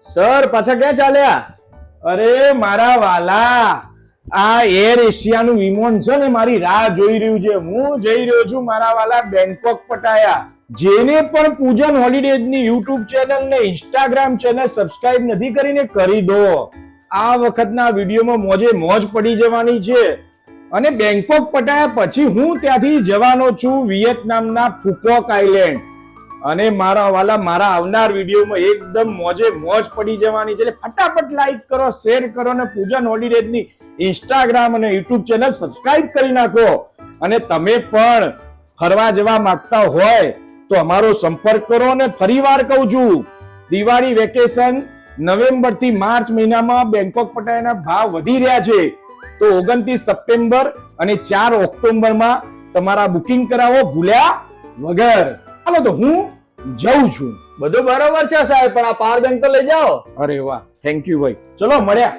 Sir પાછા ક્યાં ચાલ્યા? અરે મારા વાલા, આ એર એશિયાનું વિમાન છે ને મારી રાહ જોઈ રહ્યું છે. હું જઈ રહ્યો છું મારા વાલા બેંકોક પટાયા. જેને પણ પૂજન હોલિડેઝની યુટ્યુબ ચેનલ ને ઇન્સ્ટાગ્રામ ચેનલ સબસ્ક્રાઇબ નથી કરીને કરી દો. આ વખતના વિડીયોમાં મોજે મોજ પડી જવાની છે. અને બેંકોક પટાયા પછી હું ત્યાંથી જવાનો છું વિયેતનામના ફુકોક આઇલેન્ડ. અને મારા વાલા, મારા આવનાર વિડીયોમાં એકદમ મોજે મોજ પડી જવાની છે. એટલે ફટાફટ લાઈક કરો, શેર કરો અને પૂજન હોલિડેઝની ઇન્સ્ટાગ્રામ અને યુટ્યુબ ચેનલ સબસ્ક્રાઇબ કરી નાખો. અને તમે પણ ફરવા જવા માંગતા હોય તો અમારો સંપર્ક કરો. અને ફરીવાર કહું છું, દિવાળી વેકેશન નવેમ્બર થી માર્ચ મહિનામાં બેંકોક પટાયાના ભાવ વધી રહ્યા છે. તો 29 સપ્ટેમ્બર અને 4 ઓક્ટોબરમાં તમારા બુકિંગ કરાવો ભૂલ્યા વગર. ચાલો તો હું જઉં છું. બધું બરોબર છે સાહેબ, પણ આ પાવર બેંક તો લઈ જાઓ. અરે વાહ, થેન્ક યુ ભાઈ. ચલો મળ્યા.